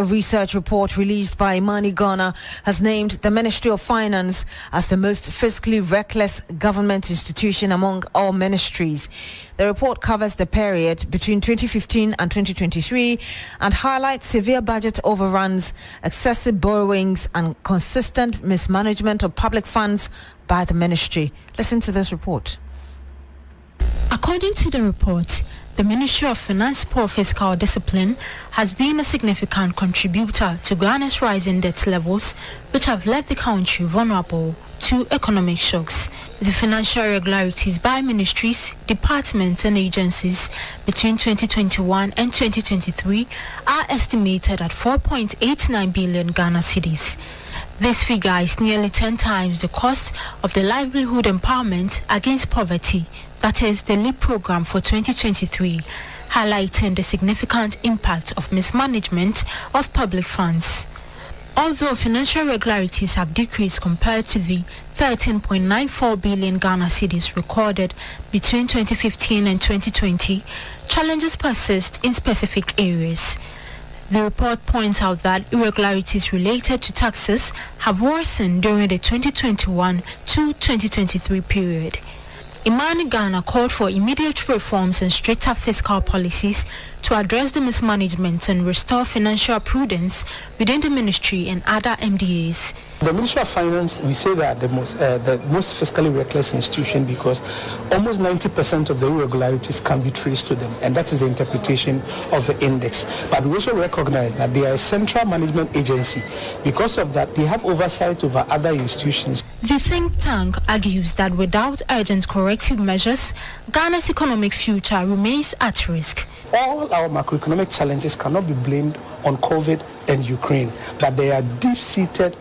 A research report released by IMANI Ghana has named the Ministry of Finance as the most fiscally reckless government institution among all ministries. The report covers the period between 2015 and 2023 and highlights severe budget overruns, excessive borrowings, and consistent mismanagement of public funds by the ministry. Listen to this report. According to the report, the Ministry of Finance poor fiscal discipline has been a significant contributor to Ghana's rising debt levels, which have left the country vulnerable to economic shocks. The financial irregularities by ministries, departments and agencies between 2021 and 2023 are estimated at 4.89 billion Ghana cedis. This figure is nearly 10 times the cost of the Livelihood Empowerment Against Poverty, that is the LEAP program for 2023, highlighting the significant impact of mismanagement of public funds. Although financial irregularities have decreased compared to the 13.94 billion Ghana cedis recorded between 2015 and 2020, challenges persist in specific areas. The report points out that irregularities related to taxes have worsened during the 2021 to 2023 period. IMANI Ghana called for immediate reforms and stricter fiscal policies to address the mismanagement and restore financial prudence within the ministry and other MDAs. The Ministry of Finance, we say that the most fiscally reckless institution because almost 90% of the irregularities can be traced to them, and that is the interpretation of the index. But we also recognize that they are a central management agency. Because of that, they have oversight over other institutions. The think tank argues that without urgent corrective measures, Ghana's economic future remains at risk. All our macroeconomic challenges cannot be blamed on COVID and Ukraine, but they are deep-seated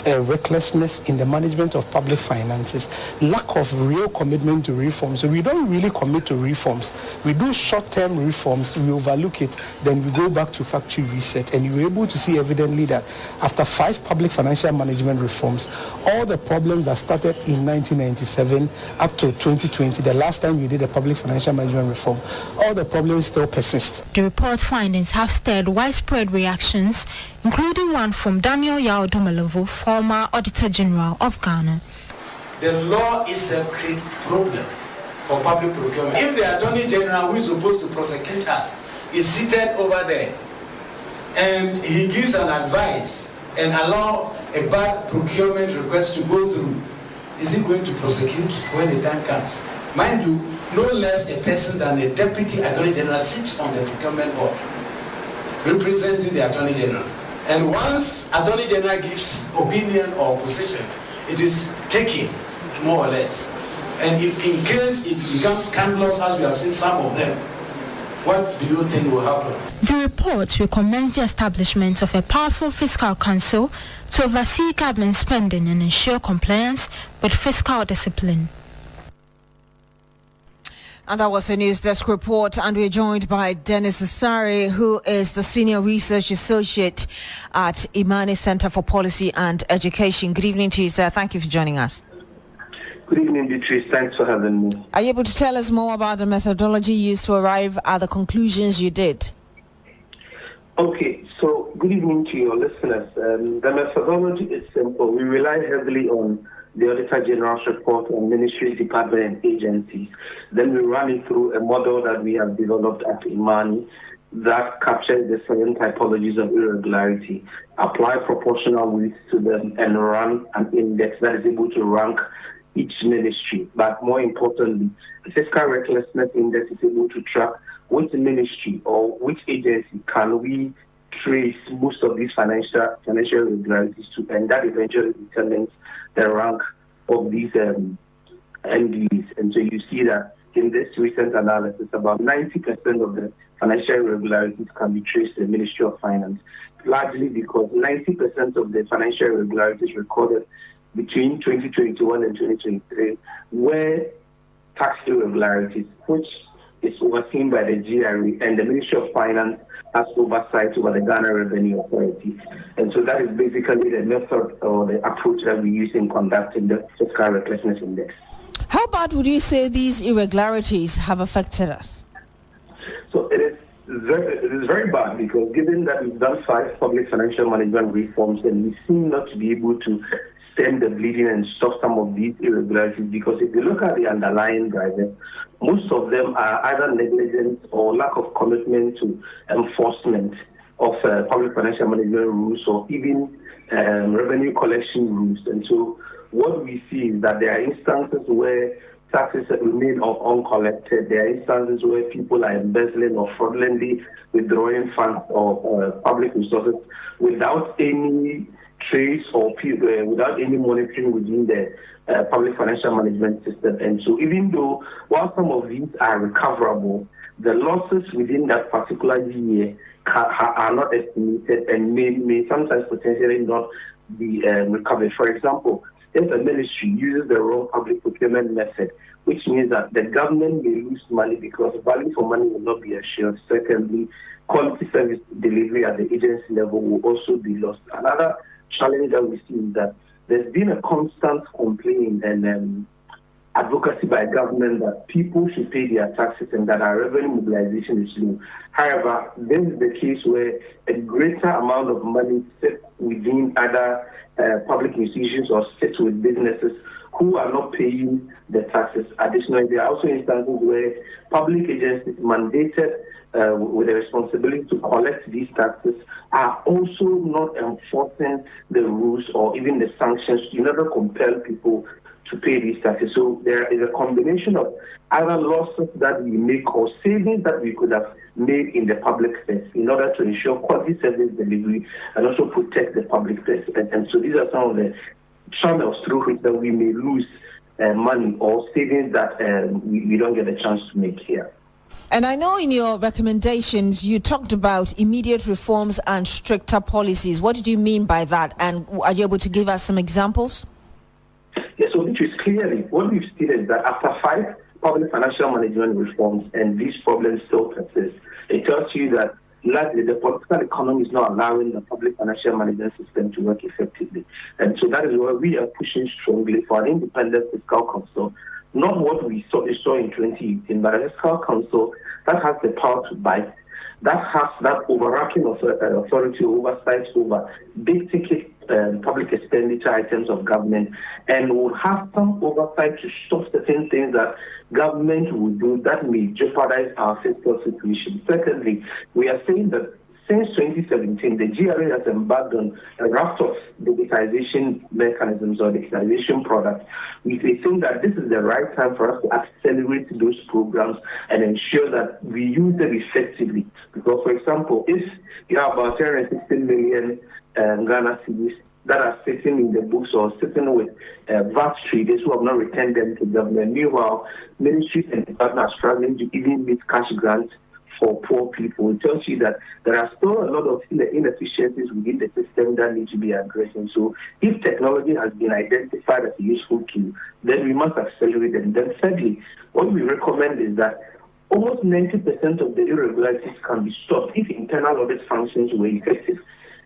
recklessness in the management of public finances, lack of real commitment to reforms. So we don't really commit to reforms. We do short-term reforms, we overlook it, then we go back to factory reset. And you're able to see evidently that after 5 public financial management reforms, all the problems that started in 1997 up to 2020, the last time we did a public financial management reform, all the problems still persist. The report findings have stirred widespread reactions, including one from Daniel Yao Dumalovo, former Auditor-General of Ghana. The law is a great problem for public procurement. If the Attorney-General, who is supposed to prosecute us, is seated over there and he gives an advice and allow a bad procurement request to go through, is he going to prosecute when the time comes? Mind you, no less a person than a Deputy Attorney-General sits on the procurement board representing the Attorney-General. And once Attorney General gives opinion or position, it is taken, more or less. And if in case it becomes scandalous, as we have seen some of them, what do you think will happen? The report recommends the establishment of a powerful fiscal council to oversee government spending and ensure compliance with fiscal discipline. And that was a News Desk report, and we're joined by Dennis Asare, who is the Senior Research Associate at IMANI Centre for Policy and Education. Good evening to you, sir. Thank you for joining us. Good evening, Beatrice. Thanks for having me. Are you able to tell us more about the methodology used to arrive at the conclusions you did? Okay, so good evening to your listeners. The methodology is simple. We rely heavily on the Auditor-General's report on ministries, departments, and agencies. Then we run it through a model that we have developed at IMANI that captures the 7 typologies of irregularity, apply proportional weights to them, and run an index that is able to rank each ministry. But more importantly, the Fiscal Recklessness Index is able to track which ministry or which agency can we trace most of these financial irregularities to, and that eventually determines the rank of these MDAs. And so you see that in this recent analysis, about 90% of the financial irregularities can be traced to the Ministry of Finance, largely because 90% of the financial irregularities recorded between 2021 and 2023 were tax irregularities, which is overseen by the GRE, and the Ministry of Finance has oversight over the Ghana Revenue Authority. And so that is basically the method or the approach that we use in conducting the Fiscal Recklessness Index. How bad would you say these irregularities have affected us? So it is it's very bad because given that we've done 5 public financial management reforms and we seem not to be able to stem the bleeding and stop some of these irregularities, because if you look at the underlying drivers, most of them are either negligence or lack of commitment to enforcement of public financial management rules or even revenue collection rules. And so what we see is that there are instances where taxes remain uncollected. There are instances where people are embezzling or fraudulently withdrawing funds or public resources without any trace or without any monitoring within the public financial management system. And so even though while some of these are recoverable, the losses within that particular year are not estimated and may sometimes potentially not be recovered. For example, if a ministry uses the wrong public procurement method, which means that the government may lose money because value for money will not be assured. Secondly, quality service delivery at the agency level will also be lost. Another challenge that we see is that there's been a constant complaint and advocacy by government that people should pay their taxes and that our revenue mobilization is low. However, this is the case where a greater amount of money sits within other public institutions or sits with businesses who are not paying the taxes. Additionally, there are also instances where public agencies mandated with the responsibility to collect these taxes are also not enforcing the rules or even the sanctions in order to compel people to pay these taxes. So there is a combination of either losses that we make or savings that we could have made in the public space in order to ensure quality service delivery and also protect the public space. And so these are some of the channels through which that we may lose money or savings that we don't get a chance to make here. And I know in your recommendations, you talked about immediate reforms and stricter policies. What did you mean by that? And are you able to give us some examples? Yes, so which is clearly what we've seen is that after 5 public financial management reforms and these problems still persist, it tells you that largely the political economy is not allowing the public financial management system to work effectively. And so that is why we are pushing strongly for an independent fiscal council, not what we saw in 2018, but a fiscal council that has the power to bite, that has that overarching authority oversight over big ticket public expenditure items of government, and will have some oversight to stop certain things that government will do that may jeopardize our fiscal situation. Secondly, we are saying that since 2017, the GRA has embarked on a raft of digitization mechanisms or digitization products. We think that this is the right time for us to accelerate those programs and ensure that we use them effectively. Because, for example, if you have about 316 million Ghana cedis that are sitting in the books or sitting with VAT traders who have not returned them to government, meanwhile, ministries and departments are struggling to even meet cash grants for poor people, it tells you that there are still a lot of inefficiencies within the system that need to be addressed. And so if technology has been identified as a useful tool, then we must accelerate it. And then thirdly, what we recommend is that almost 90% of the irregularities can be stopped if internal audit functions were effective.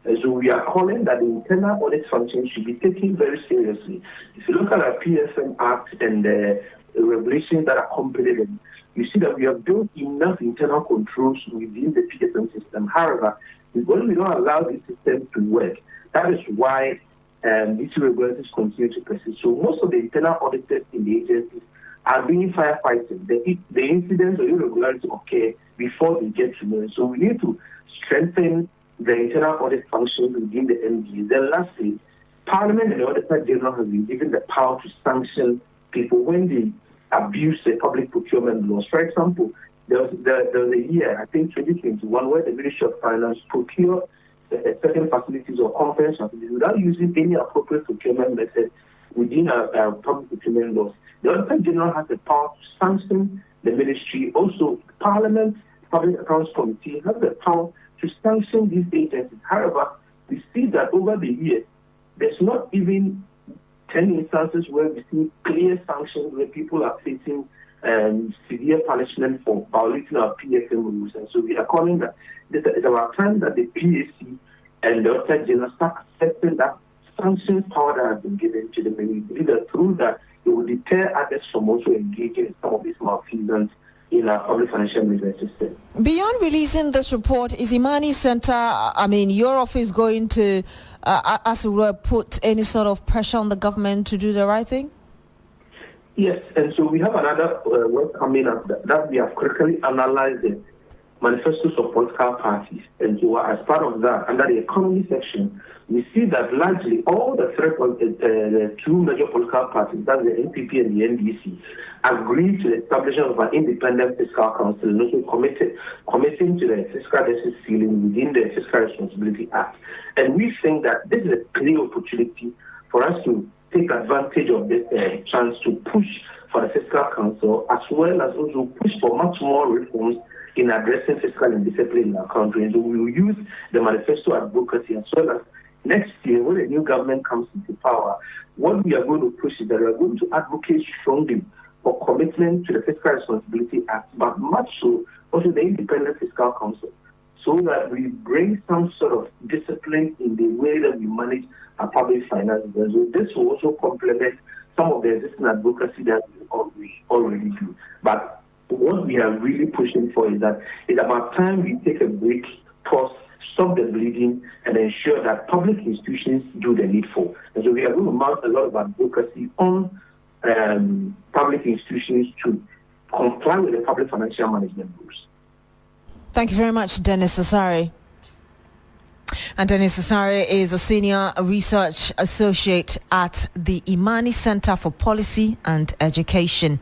And so we are calling that the internal audit functions should be taken very seriously. If you look at our PFM Act and the regulations that accompany them, you see that we have built enough internal controls within the PFM system. However, we don't allow this system to work. That is why these irregularities continue to persist. So most of the internal auditors in the agencies are doing firefighting. The incidents or irregularities occur before they get to know. So we need to strengthen the internal audit functions within the MDAs. Then lastly, Parliament and the Auditor-General have been given the power to sanction people when they abuse the public procurement laws. For example, there was a year, I think 2021, where the Ministry of Finance procured certain facilities or conference facilities without using any appropriate procurement method within our public procurement laws. The Auditor-General has the power to sanction the ministry. Also, Parliament Public Accounts Committee has the power to sanction these agencies. However, we see that over the years, there's not even 10 instances where we see clear sanctions where people are facing severe punishment for violating our PFM rules. And so we are calling that it's about time that the PAC and the Auditor-General start accepting that sanctions power that has been given to the ministry. Through that, it will deter others from also engaging in some of these malfeasance in our public financial management system. Beyond releasing this report, is IMANI Centre, your office going to, as it were, put any sort of pressure on the government to do the right thing? Yes, and so we have another work coming up that we have critically analyzed the manifestos of political parties. And so as part of that, under the economy section, we see that largely all the two major political parties, that's the NPP and the NDC, agreed to the establishment of an independent fiscal council and also committing to the fiscal deficit ceiling within the Fiscal Responsibility Act. And we think that this is a clear opportunity for us to take advantage of this chance to push for the fiscal council, as well as also push for much more reforms in addressing fiscal indiscipline in our country. And so we will use the manifesto advocacy as well as next year when the new government comes into power. What we are going to push is that we are going to advocate strongly for commitment to the Fiscal Responsibility Act, but much so also the Independent Fiscal Council, so that we bring some sort of discipline in the way that we manage our public finances. And so this will also complement some of the existing advocacy that we already do. But what we are really pushing for is that it's about time we take a break, pause, stop the bleeding, and ensure that public institutions do the needful. And so we are going to mount a lot of advocacy on public institutions to comply with the public financial management rules. Thank you very much, Dennis Asare. And Dennis Asare is a senior research associate at the IMANI Centre for Policy and Education.